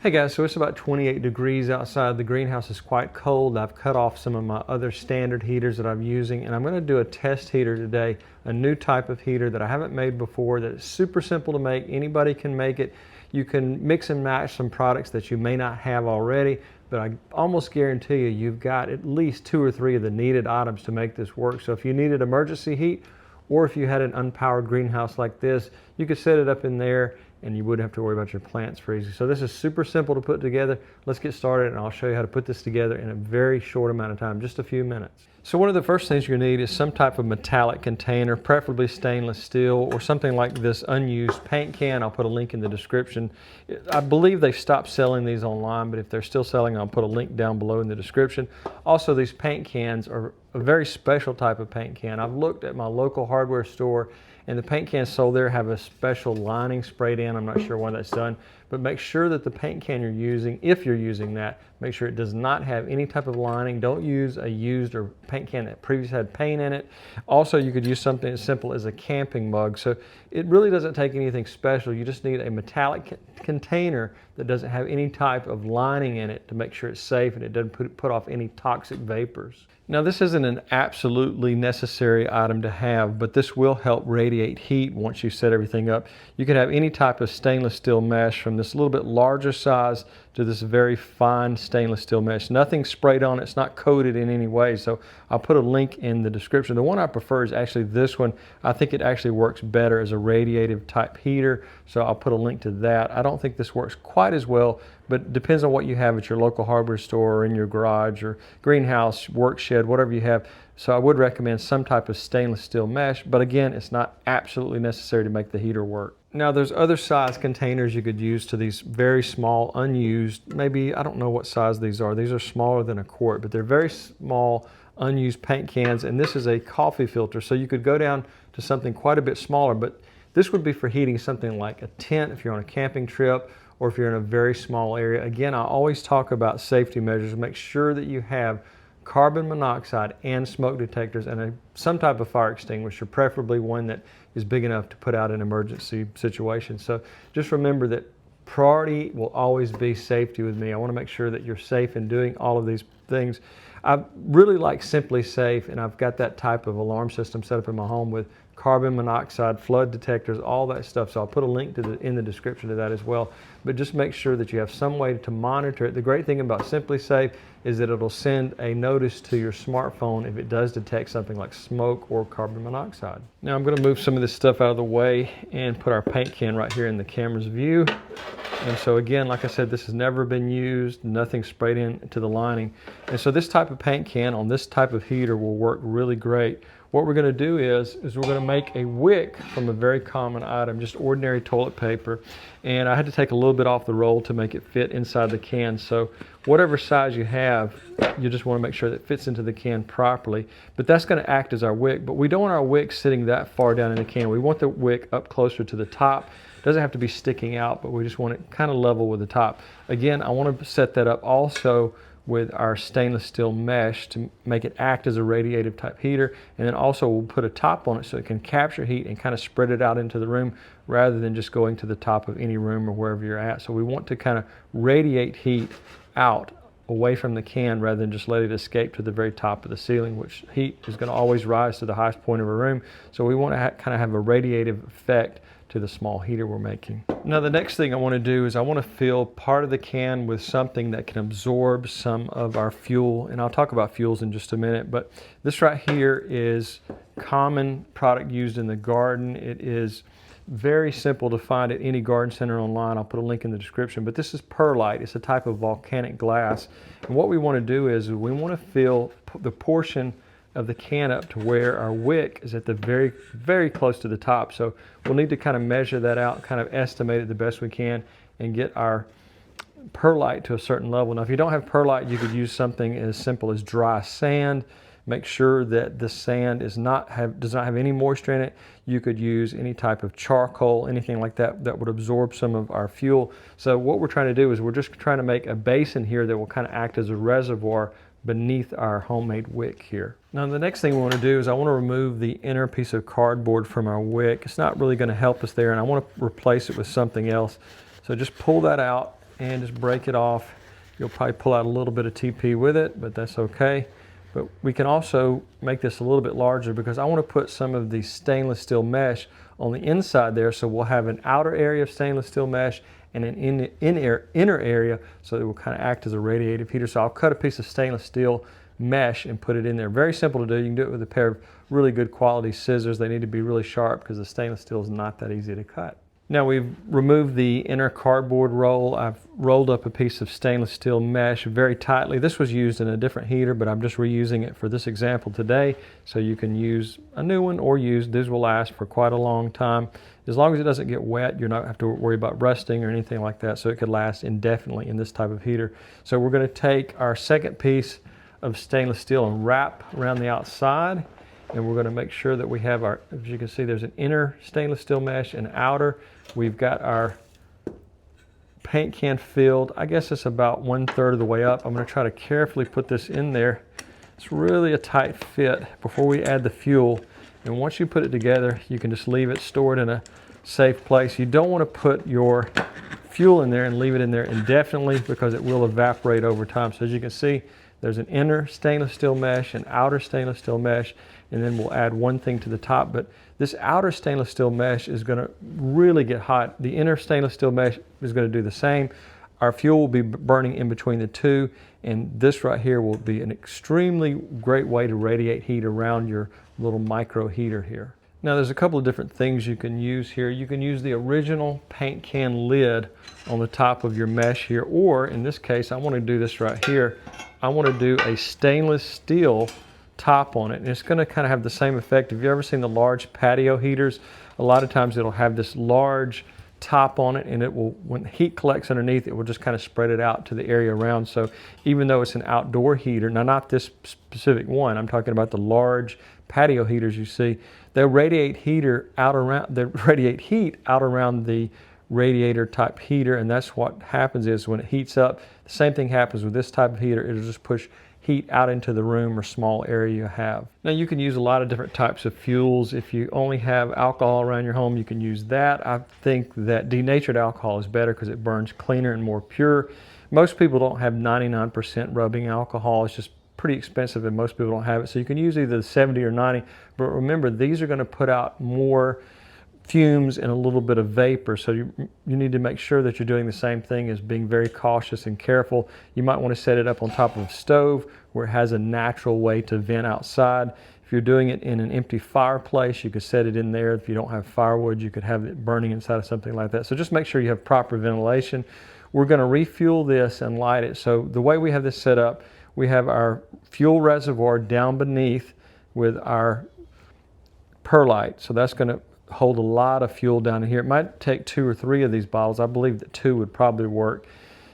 Hey guys, so it's about 28 degrees outside. The greenhouse is quite cold. I've cut off some of my other standard heaters that I'm using, and I'm going to do a test heater today, a new type of heater that I haven't made before that is super simple to make. Anybody can make it. You can mix and match some products that you may not have already, but I almost guarantee you've got at least 2 or 3 of the needed items to make this work. So if you needed emergency heat, or if you had an unpowered greenhouse like this, you could set it up in there and you wouldn't have to worry about your plants freezing. So this is super simple to put together. Let's get started and I'll show you how to put this together in a very short amount of time, just a few minutes. So one of the first things you're gonna need is some type of metallic container, preferably stainless steel or something like this unused paint can. I'll put a link in the description. I believe they've stopped selling these online, but if they're still selling, I'll put a link down below in the description. Also, these paint cans are a very special type of paint can. I've looked at my local hardware store and the paint cans sold there have a special lining sprayed in. I'm not sure why that's done, but make sure that the paint can you're using, if you're using that, make sure it does not have any type of lining. Don't use a used or paint can that previously had paint in it. Also, you could use something as simple as a camping mug. So it really doesn't take anything special. You just need a metallic container that doesn't have any type of lining in it to make sure it's safe and it doesn't put off any toxic vapors. Now, this isn't an absolutely necessary item to have, but this will help radiate heat once you set everything up. You can have any type of stainless steel mesh from this little bit larger size to this very fine stainless steel mesh. Nothing sprayed on it, it's not coated in any way, so I'll put a link in the description. The one I prefer is actually this one. I think it actually works better as a radiative type heater, so I'll put a link to that. I don't think this works quite as well, but it depends on what you have at your local hardware store or in your garage or greenhouse, work shed, whatever you have. So I would recommend some type of stainless steel mesh, but again, it's not absolutely necessary to make the heater work. Now there's other size containers you could use to these very small, unused, maybe, I don't know what size these are. These are smaller than a quart, but they're very small, unused paint cans, and this is a coffee filter. So you could go down to something quite a bit smaller, but this would be for heating something like a tent if you're on a camping trip, or if you're in a very small area. Again, I always talk about safety measures. Make sure that you have carbon monoxide and smoke detectors and some type of fire extinguisher, preferably one that is big enough to put out an emergency situation. So just remember that priority will always be safety with me. I want to make sure that you're safe in doing all of these things. I really like SimpliSafe, and I've got that type of alarm system set up in my home with carbon monoxide, flood detectors, all that stuff. So I'll put a link to in the description to that as well. But just make sure that you have some way to monitor it. The great thing about SimpliSafe is that it'll send a notice to your smartphone if it does detect something like smoke or carbon monoxide. Now I'm going to move some of this stuff out of the way and put our paint can right here in the camera's view. And so again, like I said, this has never been used, nothing sprayed into the lining. And so this type of paint can on this type of heater will work really great. What we're going to do is we're going to make a wick from a very common item, just ordinary toilet paper. And I had to take a little bit off the roll to make it fit inside the can. So whatever size you have, you just want to make sure that it fits into the can properly. But that's going to act as our wick. But we don't want our wick sitting that far down in the can. We want the wick up closer to the top. It doesn't have to be sticking out, but we just want it kind of level with the top. Again, I want to set that up also with our stainless steel mesh to make it act as a radiative type heater, and then also we'll put a top on it so it can capture heat and kind of spread it out into the room rather than just going to the top of any room or wherever you're at. So we want to kind of radiate heat out away from the can rather than just let it escape to the very top of the ceiling, which heat is going to always rise to the highest point of a room. So we want to kind of have a radiative effect to the small heater we're making. Now the next thing I want to do is I want to fill part of the can with something that can absorb some of our fuel, and I'll talk about fuels in just a minute, but this right here is common product used in the garden. It is very simple to find at any garden center online. I'll put a link in the description, but this is perlite. It's a type of volcanic glass, and what we want to do is we want to fill the portion of the can up to where our wick is at the very close to the top. So we'll need to kind of measure that out, kind of estimate it the best we can, and get our perlite to a certain level. Now if you don't have perlite, you could use something as simple as dry sand. Make sure that the sand does not have any moisture in it. You could use any type of charcoal, anything like that that would absorb some of our fuel. So what we're trying to do is we're just trying to make a basin here that will kind of act as a reservoir beneath our homemade wick here. Now the next thing we want to do is I want to remove the inner piece of cardboard from our wick. It's not really going to help us there, and I want to replace it with something else. So just pull that out and just break it off. You'll probably pull out a little bit of TP with it, but that's okay. But we can also make this a little bit larger because I want to put some of the stainless steel mesh on the inside there, so we'll have an outer area of stainless steel mesh and an inner area, so it will kind of act as a radiative heater. So I'll cut a piece of stainless steel mesh and put it in there. Very simple to do. You can do it with a pair of really good quality scissors. They need to be really sharp because the stainless steel is not that easy to cut. Now we've removed the inner cardboard roll. I've rolled up a piece of stainless steel mesh very tightly. This was used in a different heater, but I'm just reusing it for this example today. So you can use a new one or these will last for quite a long time. As long as it doesn't get wet, you're not have to worry about rusting or anything like that. So it could last indefinitely in this type of heater. So we're going to take our second piece of stainless steel and wrap around the outside. And we're going to make sure that we have our, as you can see, there's an inner stainless steel mesh and outer. We've got our paint can filled. I guess it's about 1/3 of the way up. I'm going to try to carefully put this in there. It's really a tight fit before we add the fuel. And once you put it together, you can just leave it stored in a safe place. You don't want to put your fuel in there and leave it in there indefinitely because it will evaporate over time. So as you can see, there's an inner stainless steel mesh, an outer stainless steel mesh, and then we'll add one thing to the top. But this outer stainless steel mesh is going to really get hot. The inner stainless steel mesh is going to do the same. Our fuel will be burning in between the two, and this right here will be an extremely great way to radiate heat around your little micro heater here. Now there's a couple of different things you can use here. You can use the original paint can lid on the top of your mesh here, or in this case, I want to do this right here. I want to do a stainless steel top on it, and it's going to kind of have the same effect. Have you ever seen the large patio heaters? A lot of times it'll have this large top on it, and it will, when heat collects underneath, it will just kind of spread it out to the area around. So even though it's an outdoor heater, now not this specific one, I'm talking about the large patio heaters you see, they radiate heat out around the radiator type heater, and that's what happens is when it heats up, the same thing happens with this type of heater. It'll just push heat out into the room or small area you have. Now you can use a lot of different types of fuels. If you only have alcohol around your home, you can use that. I think that denatured alcohol is better because it burns cleaner and more pure. Most people don't have 99% rubbing alcohol. It's just pretty expensive and most people don't have it. So you can use either the 70 or 90, but remember these are going to put out more fumes and a little bit of vapor. So you need to make sure that you're doing the same thing as being very cautious and careful. You might want to set it up on top of a stove where it has a natural way to vent outside. If you're doing it in an empty fireplace, you could set it in there. If you don't have firewood, you could have it burning inside of something like that. So just make sure you have proper ventilation. We're going to refuel this and light it. So the way we have this set up, we have our fuel reservoir down beneath with our perlite. So that's going to hold a lot of fuel down in here. It might take 2 or 3 of these bottles. I believe that 2 would probably work.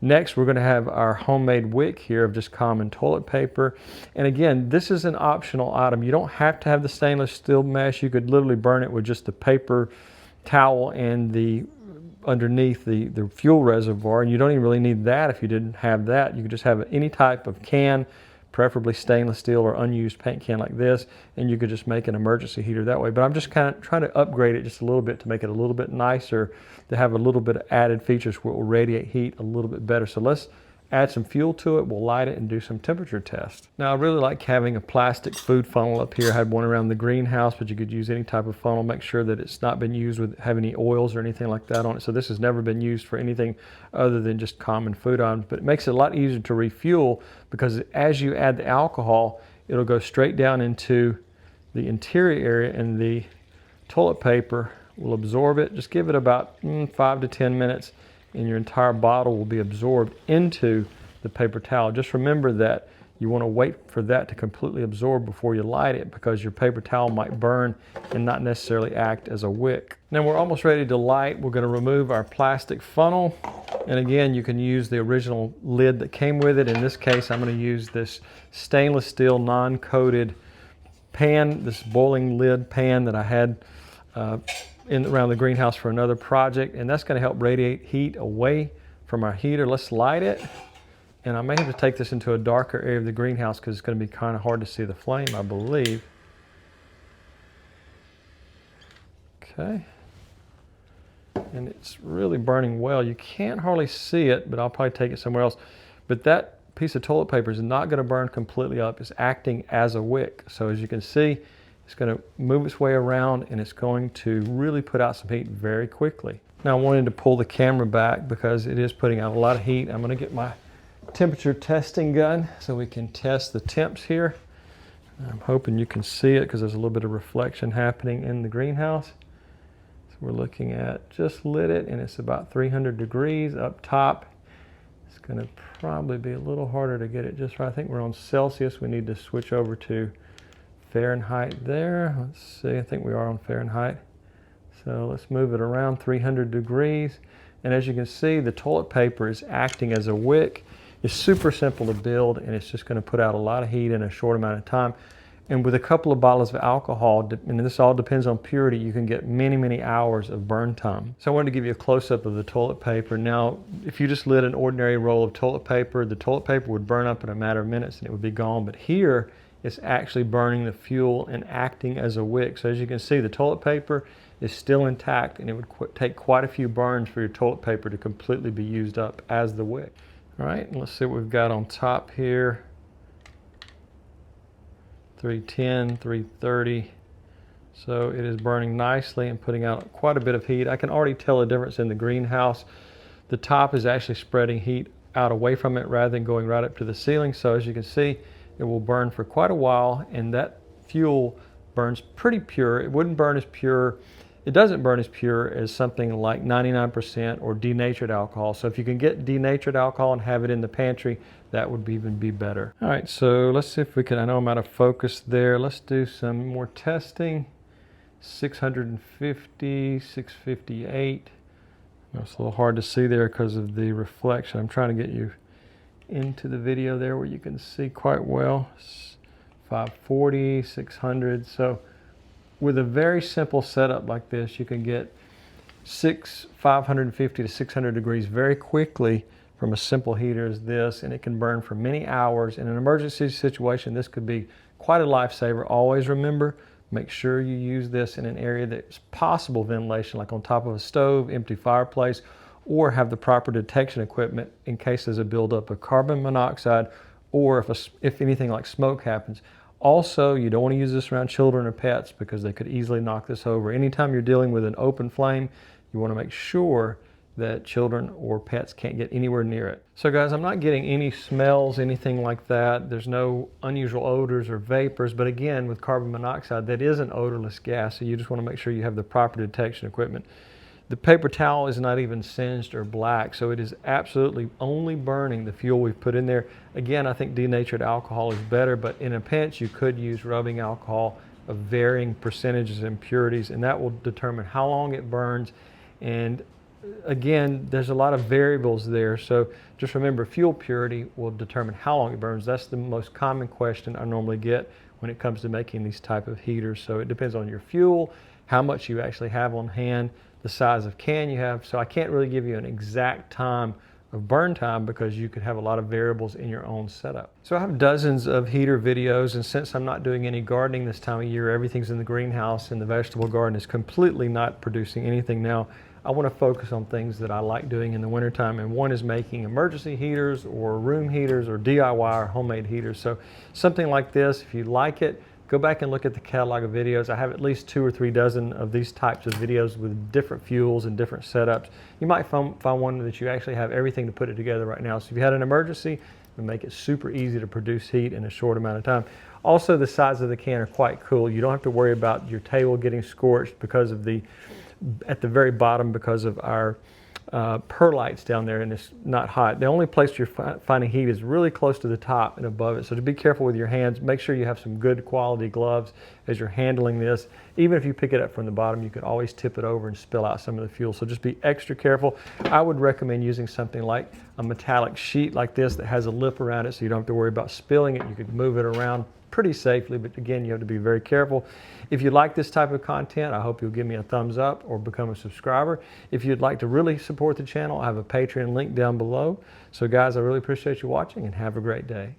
Next, we're going to have our homemade wick here of just common toilet paper. And again, this is an optional item. You don't have to have the stainless steel mesh. You could literally burn it with just the paper towel and the underneath the fuel reservoir. And you don't even really need that if you didn't have that. You could just have any type of can, preferably stainless steel or unused paint can like this, and you could just make an emergency heater that way. But I'm just kind of trying to upgrade it just a little bit to make it a little bit nicer, to have a little bit of added features where it will radiate heat a little bit better. So let's add some fuel to it, we'll light it and do some temperature tests. Now I really like having a plastic food funnel up here. I had one around the greenhouse, but you could use any type of funnel. Make sure that it's not been used with have any oils or anything like that on it. So this has never been used for anything other than just common food items, but it makes it a lot easier to refuel because as you add the alcohol, it'll go straight down into the interior area and the toilet paper will absorb it. Just give it about 5 to 10 minutes and your entire bottle will be absorbed into the paper towel. Just remember that you want to wait for that to completely absorb before you light it because your paper towel might burn and not necessarily act as a wick. Now we're almost ready to light. We're going to remove our plastic funnel. And again, you can use the original lid that came with it. In this case, I'm going to use this stainless steel non-coated pan, this boiling lid pan that I had around the greenhouse for another project, and that's going to help radiate heat away from our heater. Let's light it, and I may have to take this into a darker area of the greenhouse because it's going to be kind of hard to see the flame, I believe. Okay, and it's really burning well. You can't hardly see it, but I'll probably take it somewhere else. But that piece of toilet paper is not going to burn completely up. It's acting as a wick. So as you can see, it's going to move its way around and it's going to really put out some heat very quickly. Now I wanted to pull the camera back because it is putting out a lot of heat. I'm going to get my temperature testing gun so we can test the temps here. I'm hoping you can see it because there's a little bit of reflection happening in the greenhouse. So we're looking at, just lit it, and it's about 300 degrees up top. It's going to probably be a little harder to get it just right. I think we're on Celsius. We need to switch over to Fahrenheit there. Let's see, I think we are on Fahrenheit. So let's move it around 300 degrees. And as you can see, the toilet paper is acting as a wick. It's super simple to build, and it's just going to put out a lot of heat in a short amount of time. And with a couple of bottles of alcohol, and this all depends on purity, you can get many, many hours of burn time. So I wanted to give you a close-up of the toilet paper. Now, if you just lit an ordinary roll of toilet paper, the toilet paper would burn up in a matter of minutes and it would be gone. But here, it's actually burning the fuel and acting as a wick. So as you can see, the toilet paper is still intact, and it would take quite a few burns for your toilet paper to completely be used up as the wick. All right, and let's see what we've got on top here. 310, 330. So it is burning nicely and putting out quite a bit of heat. I can already tell a difference in the greenhouse. The top is actually spreading heat out away from it rather than going right up to the ceiling. So as you can see, it will burn for quite a while, and that fuel burns pretty pure. It wouldn't burn as pure. It doesn't burn as pure as something like 99% or denatured alcohol. So if you can get denatured alcohol and have it in the pantry, that would even be better. All right, so let's see if we can, I know I'm out of focus there. Let's do some more testing. 650, 658. It's a little hard to see there because of the reflection. I'm trying to get you into the video there where you can see quite well. 540, 600. So with a very simple setup like this, you can get 550 to 600 degrees very quickly from a simple heater as this, and it can burn for many hours. In an emergency situation, this could be quite a lifesaver. Always remember, make sure you use this in an area that's possible ventilation, like on top of a stove, empty fireplace, or have the proper detection equipment in case there's a buildup of carbon monoxide, or if anything like smoke happens. Also, you don't want to use this around children or pets because they could easily knock this over. Anytime you're dealing with an open flame, you want to make sure that children or pets can't get anywhere near it. So guys, I'm not getting any smells, anything like that. There's no unusual odors or vapors, but again, with carbon monoxide, that is an odorless gas, so you just want to make sure you have the proper detection equipment. The paper towel is not even singed or black, so it is absolutely only burning the fuel we've put in there. Again, I think denatured alcohol is better, but in a pinch, you could use rubbing alcohol of varying percentages and purities, and that will determine how long it burns. And again, there's a lot of variables there, so just remember, fuel purity will determine how long it burns. That's the most common question I normally get when it comes to making these type of heaters. So it depends on your fuel, how much you actually have on hand, the size of can you have. So I can't really give you an exact time of burn time because you could have a lot of variables in your own setup. So I have dozens of heater videos, and since I'm not doing any gardening this time of year, everything's in the greenhouse and the vegetable garden is completely not producing anything now. I want to focus on things that I like doing in the wintertime, and one is making emergency heaters or room heaters or DIY or homemade heaters. So something like this, if you like it, go back and look at the catalog of videos. I have at least 2 or 3 dozen of these types of videos with different fuels and different setups. You might find one that you actually have everything to put it together right now. So if you had an emergency, it would make it super easy to produce heat in a short amount of time. Also, the size of the can are quite cool. You don't have to worry about your table getting scorched because of at the very bottom because of our perlites down there, and it's not hot. The only place you're finding heat is really close to the top and above it. So to be careful with your hands, make sure you have some good quality gloves as you're handling this. Even if you pick it up from the bottom, you could always tip it over and spill out some of the fuel. So just be extra careful. I would recommend using something like a metallic sheet like this that has a lip around it so you don't have to worry about spilling it. You could move it around pretty safely, but again, you have to be very careful. If you like this type of content, I hope you'll give me a thumbs up or become a subscriber. If you'd like to really support the channel, I have a Patreon link down below. So guys, I really appreciate you watching, and have a great day.